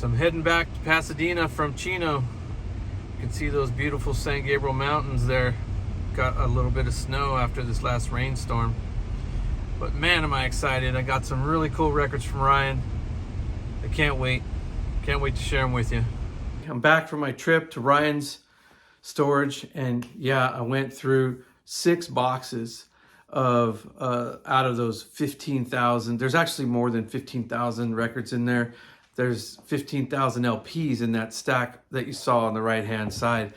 So I'm heading back to Pasadena from Chino. You can see those beautiful San Gabriel Mountains there. Got a little bit of snow after this last rainstorm. But man, am I excited. I got some really cool records from Ryan. I can't wait. Can't wait to share them with you. I'm back from my trip to Ryan's storage, and yeah, I went through 6 boxes of out of those 15,000. There's actually more than 15,000 records in there. There's 15,000 LPs in that stack that you saw on the right hand side.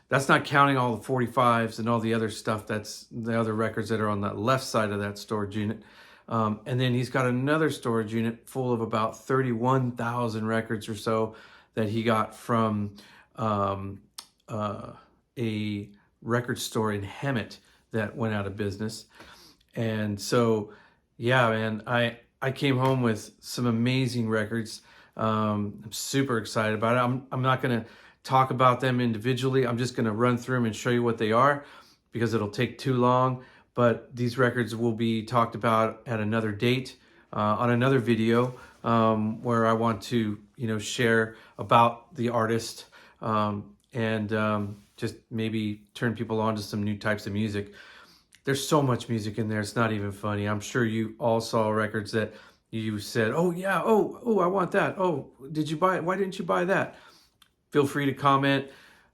That's not counting all the 45s and all the other stuff. That's the other records that are on the left side of that storage unit. And then he's got another storage unit full of about 31,000 records or so that he got from a record store in Hemet that went out of business. And so, yeah, man, I came home with some amazing records. I'm super excited about it. I'm not going to talk about them individually. I'm just going to run through them and show you what they are because it'll take too long. But these records will be talked about at another date on another video where I want to, share about the artist and just maybe turn people on to some new types of music. There's so much music in there. It's not even funny. I'm sure you all saw records that you said, oh yeah, oh, I want that. Oh, did you buy it? Why didn't you buy that? Feel free to comment.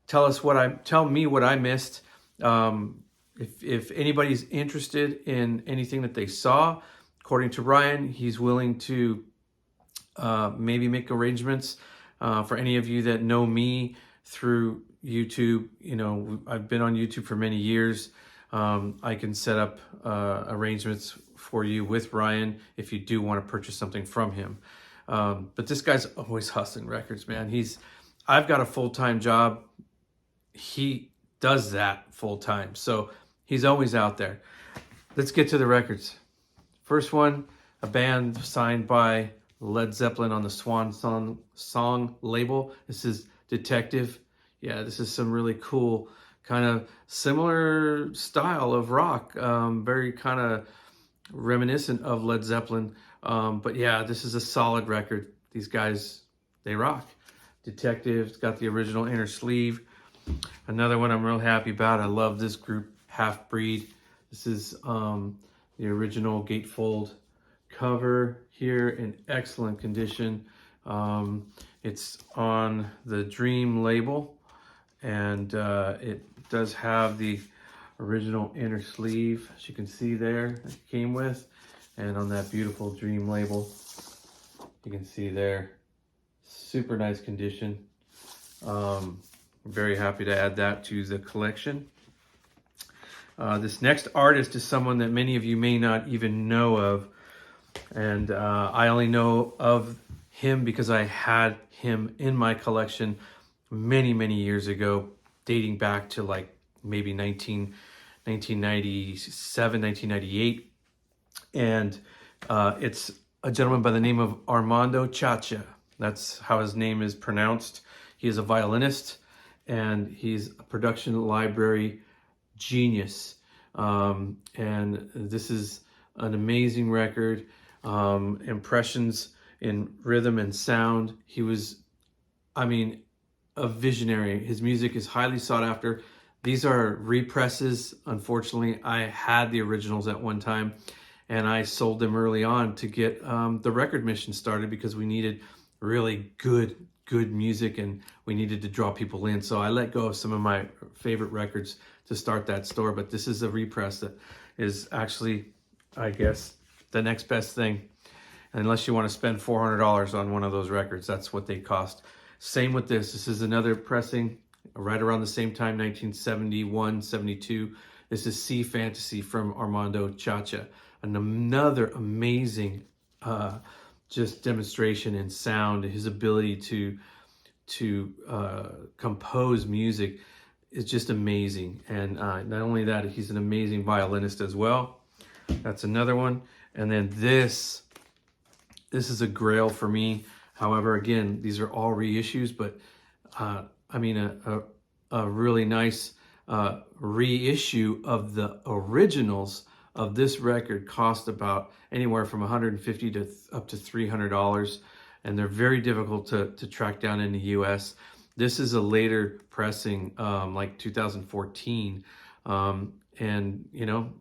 Tell me what I missed. If anybody's interested in anything that they saw, according to Ryan, he's willing to maybe make arrangements for any of you that know me through YouTube. I've been on YouTube for many years. I can set up arrangements for you with Ryan if you do want to purchase something from him. But this guy's always hustling records, man. I've got a full-time job. He does that full-time. So he's always out there. Let's get to the records. First one, a band signed by Led Zeppelin on the Swan Song label. This is Detective. Yeah, this is some really cool kind of similar style of rock, very kind of reminiscent of Led Zeppelin. But yeah, this is a solid record. These guys, they rock. Detective's got the original inner sleeve. Another one I'm real happy about. I love this group, Half Breed. This is the original gatefold cover here in excellent condition. It's on the Dream label, and it does have the original inner sleeve, as you can see there, it came with, and on that beautiful Dream label, you can see there, super nice condition. I'm very happy to add that to the collection. This next artist is someone that many of you may not even know of, and I only know of him because I had him in my collection many years ago, dating back to like maybe 1997, 1998. And it's a gentleman by the name of Armando Chacha. That's how his name is pronounced. He is a violinist and he's a production library genius. And this is an amazing record. Impressions in rhythm and sound. He was, a visionary. His music is highly sought after. These are represses. Unfortunately, I had the originals at one time and I sold them early on to get the record mission started because we needed really good music and we needed to draw people in. So I let go of some of my favorite records to start that store. But this is a repress that is actually, I guess, the next best thing. Unless you want to spend $400 on one of those records, that's what they cost. Same with this. This is another pressing right around the same time, 1971, 72. This is Sea Fantasy from Armando Chacha. And another amazing just demonstration in sound. His ability to compose music is just amazing. And not only that, he's an amazing violinist as well. That's another one. And then this is a grail for me. However, again, these are all reissues, but a really nice reissue of the originals of this record cost about anywhere from $150 to up to $300. and they're very difficult to track down in the US. This is a later pressing, like 2014. And you know,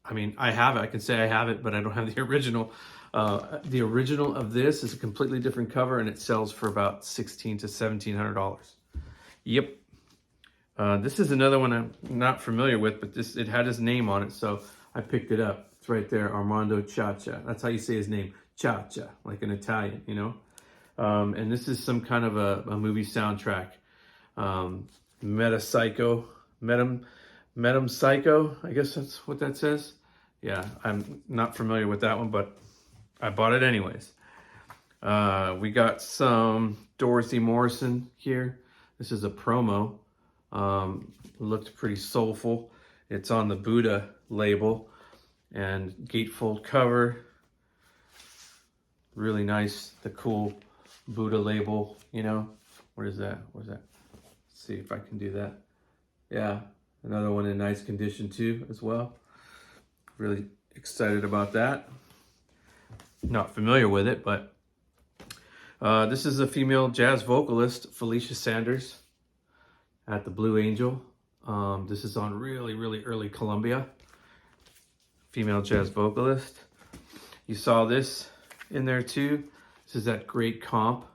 I mean, I have it, I can say I have it, but I don't have the original. The original of this is a completely different cover, and it sells for about $1,600 to $1,700. Yep. This is another one I'm not familiar with, but it had his name on it, so I picked it up. It's right there, Armando Chacha. That's how you say his name, Chacha, like an Italian, you know? And this is some kind of a movie soundtrack. Metapsycho, I guess that's what that says. Yeah, I'm not familiar with that one, but I bought it anyways. We got some Dorothy Morrison here. This is a promo. Looked pretty soulful. It's on the Buddha label and gatefold cover. Really nice, the cool Buddha label, you know. What is that? What is that? Let's see if I can do that. Yeah, another one in nice condition too as well. Really excited about that. Not familiar with it, but this is a female jazz vocalist, Felicia Sanders, at the Blue Angel. This is on really early Columbia. Female jazz vocalist. You saw this in there too. This is that great comp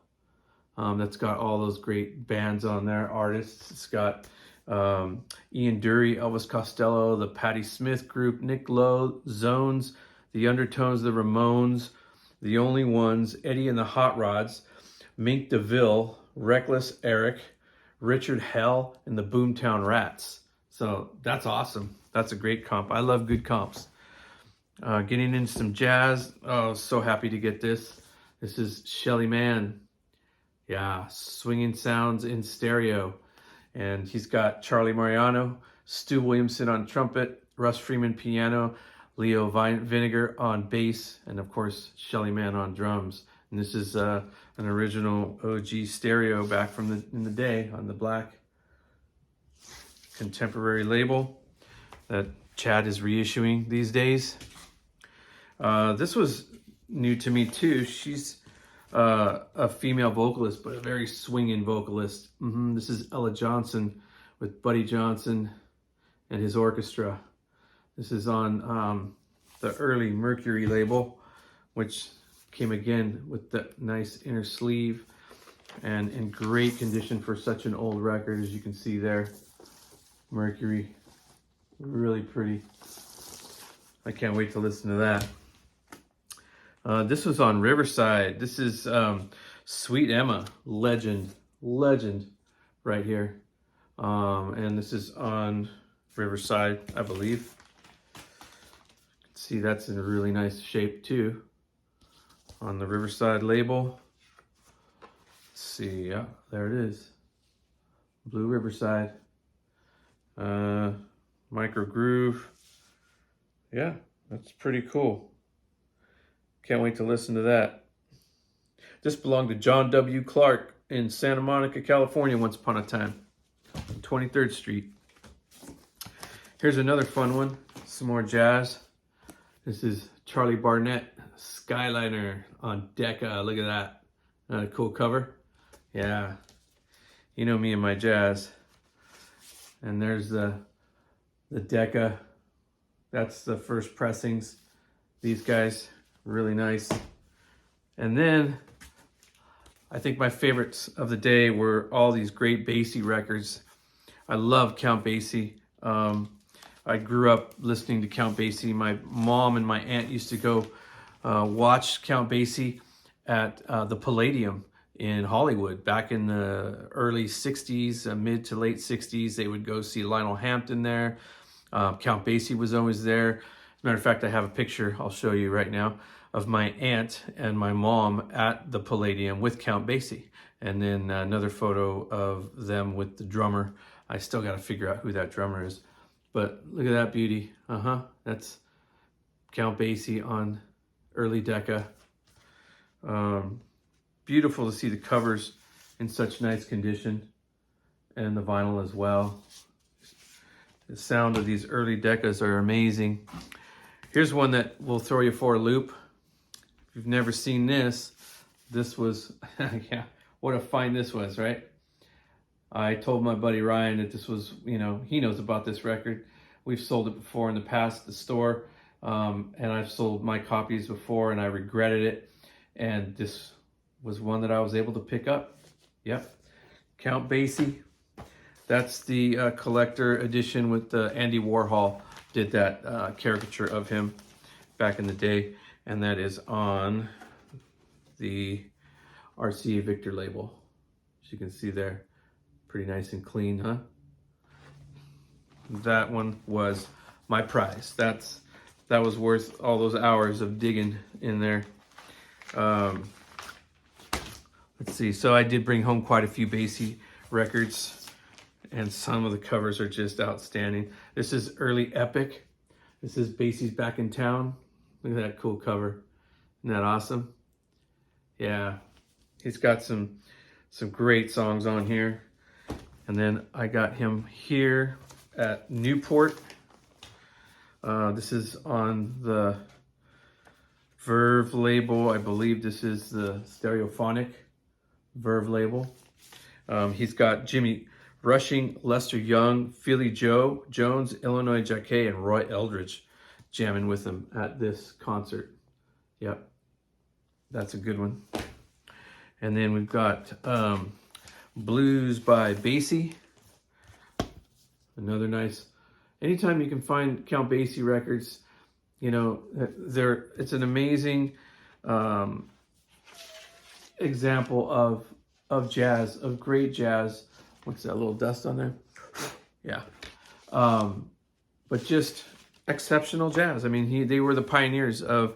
that's got all those great bands on there, artists. It's got Ian Dury, Elvis Costello, the Patti Smith Group, Nick Lowe, Zones, the Undertones, the Ramones, The Only Ones, Eddie and the Hot Rods, Mink DeVille, Reckless Eric, Richard Hell, and the Boomtown Rats. So that's awesome. That's a great comp. I love good comps. Getting into some jazz. Oh, so happy to get this. This is Shelly Manne. Yeah, swinging sounds in stereo. And he's got Charlie Mariano, Stu Williamson on trumpet, Russ Freeman piano, Leo Vinegar on bass, and of course, Shelly Manne on drums. And this is an original OG stereo back from in the day on the black contemporary label that Chad is reissuing these days. This was new to me too. She's a female vocalist, but a very swinging vocalist. This is Ella Johnson with Buddy Johnson and his orchestra. This is on the early Mercury label, which came again with the nice inner sleeve and in great condition for such an old record, as you can see there. Mercury, really pretty. I can't wait to listen to that. This was on Riverside. This is Sweet Emma, legend right here. And this is on Riverside, I believe. See, that's in a really nice shape too on the Riverside label. Let's see, yeah, there it is. Blue Riverside. Micro groove. Yeah, that's pretty cool. Can't wait to listen to that. This belonged to John W. Clark in Santa Monica, California once upon a time, on 23rd Street. Here's another fun one, some more jazz. This is Charlie Barnett, Skyliner on Decca. Look at that. Not a cool cover? Yeah. You know me and my jazz. And there's the Decca. That's the first pressings. These guys, really nice. And then I think my favorites of the day were all these great Basie records. I love Count Basie. I grew up listening to Count Basie. My mom and my aunt used to go watch Count Basie at the Palladium in Hollywood back in the early 60s, mid to late 60s. They would go see Lionel Hampton there. Count Basie was always there. As a matter of fact, I have a picture I'll show you right now of my aunt and my mom at the Palladium with Count Basie. And then another photo of them with the drummer. I still got to figure out who that drummer is. But look at that beauty. That's Count Basie on early Decca. Beautiful to see the covers in such nice condition, and the vinyl as well. The sound of these early Deccas are amazing. Here's one that will throw you for a loop. If you've never seen this, This was, yeah, what a find this was, right? I told my buddy Ryan that this was, you know, he knows about this record. We've sold it before in the past at the store, and I've sold my copies before, and I regretted it. And this was one that I was able to pick up. Yep, Count Basie. That's the collector edition with Andy Warhol did that caricature of him back in the day, and that is on the RCA Victor label, as you can see there. Pretty nice and clean, huh? That one was my prize. That was worth all those hours of digging in there. Let's see. So I did bring home quite a few Basie records, and some of the covers are just outstanding. This is early Epic. This is Basie's Back in Town. Look at that cool cover. Isn't that awesome? Yeah, he's got some great songs on here. And then I got him here at Newport. This is on the Verve label. I believe this is the Stereophonic Verve label. He's got Jimmy Rushing, Lester Young, Philly Joe Jones, Illinois Jacquet, and Roy Eldridge jamming with him at this concert. Yep, that's a good one. And then we've got Blues by Basie. Another nice. Anytime you can find Count Basie records, you know, it's an amazing example of jazz, of great jazz. What's that little dust on there? Yeah. But just exceptional jazz. I mean, they were the pioneers of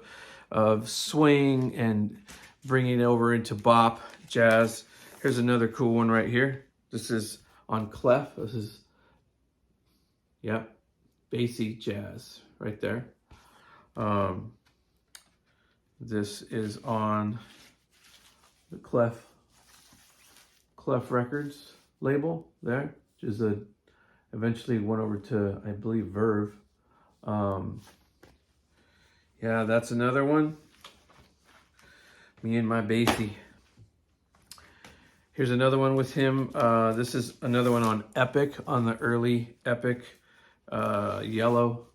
swing and bringing it over into bop jazz. Here's another cool one right here. This is on clef. This is, yeah, Basie jazz right there. This is on the Clef Records label there, which is eventually went over to, I believe, Verve. Yeah, that's another one. Me and my Basie. Here's another one with him. This is another one on Epic, on the early Epic yellow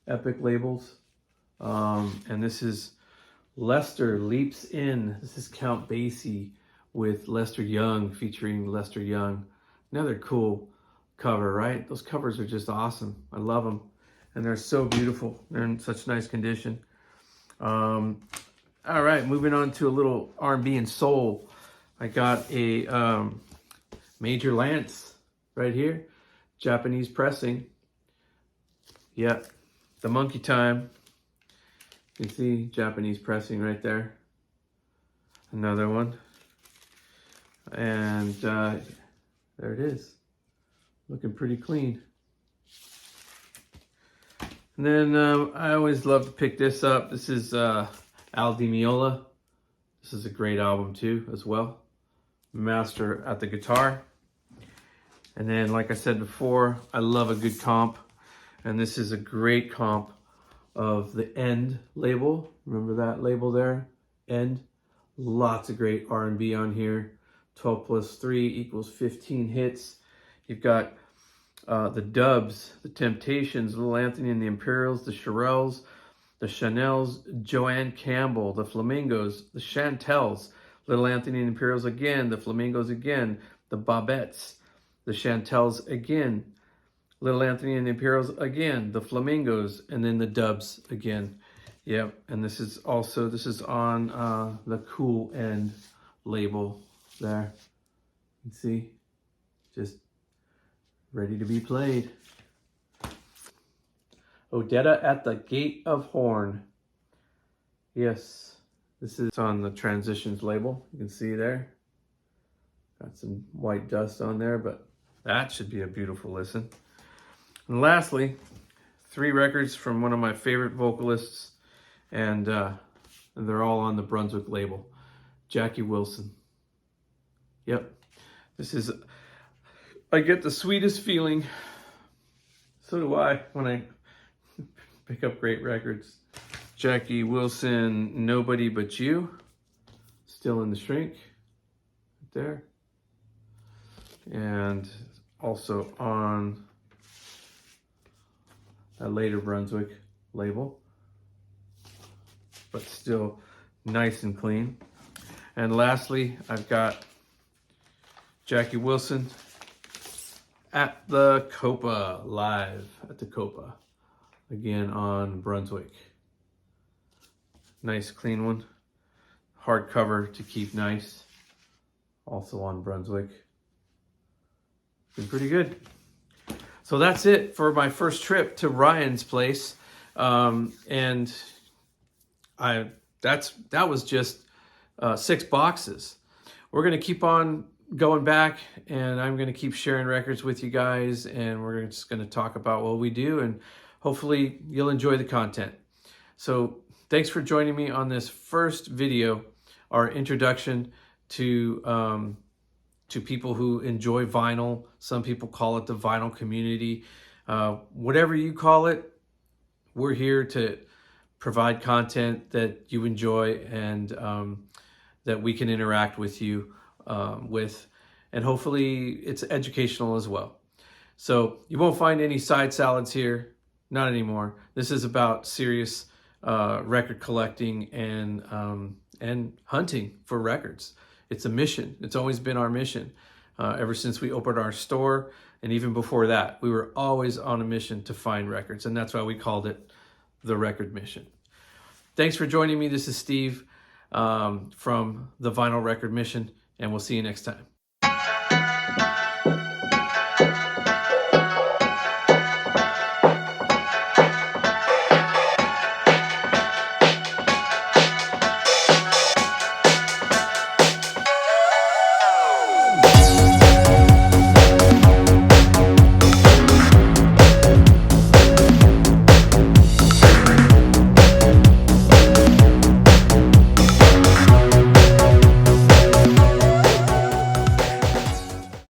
Epic labels. And this is Lester Leaps In. This is Count Basie with Lester Young, featuring Lester Young. Another cool cover, right? Those covers are just awesome. I love them. And they're so beautiful. They're in such nice condition. All right, moving on to a little R&B and soul. I got a Major Lance right here. Japanese pressing. Yep, the Monkey Time. You can see Japanese pressing right there. Another one. And there it is. Looking pretty clean. And then I always love to pick this up. This is Al Di Meola. This is a great album too, as well. Master at the guitar. And then, like I said before, I love a good comp. And this is a great comp of the End label. Remember that label there? End. Lots of great R&B on here. 12 plus 3 equals 15 hits. You've got the Dubs, the Temptations, Little Anthony and the Imperials, the Shirelles, the Chanels, Joanne Campbell, the Flamingos, the Chantels, Little Anthony and the Imperials again, the Flamingos again, the Bobettes, the Chantels again, Little Anthony and the Imperials again, the Flamingos, and then the Dubs again. Yep, and this is on the Cool End label there. You can see, just ready to be played. Odetta at the Gate of Horn. Yes, this is on the Transitions label. You can see there. Got some white dust on there, but that should be a beautiful listen. And lastly, 3 records from one of my favorite vocalists, and they're all on the Brunswick label. Jackie Wilson. Yep. This is, I get the sweetest feeling. So do I when I pick up great records. Jackie Wilson, Nobody But You. Let's still in the shrink right there. And also on a later Brunswick label, but still nice and clean. And lastly, I've got Jackie Wilson at the Copa, live at the Copa, again on Brunswick. Nice clean one, hardcover to keep nice, also on Brunswick. Been pretty good. So that's it for my first trip to Ryan's place, and that was just 6 boxes. We're gonna keep on going back, and I'm gonna keep sharing records with you guys, and we're just gonna talk about what we do, and hopefully you'll enjoy the content. So thanks for joining me on this first video, our introduction to people who enjoy vinyl. Some people call it the vinyl community. Whatever you call it, we're here to provide content that you enjoy and that we can interact with you with, and hopefully it's educational as well. So you won't find any side salads here, not anymore. This is about serious record collecting and hunting for records. It's a mission. It's always been our mission. Ever since we opened our store, and even before that, we were always on a mission to find records, and that's why we called it the Record Mission. Thanks for joining me. This is Steve from the Vinyl Record Mission, and we'll see you next time.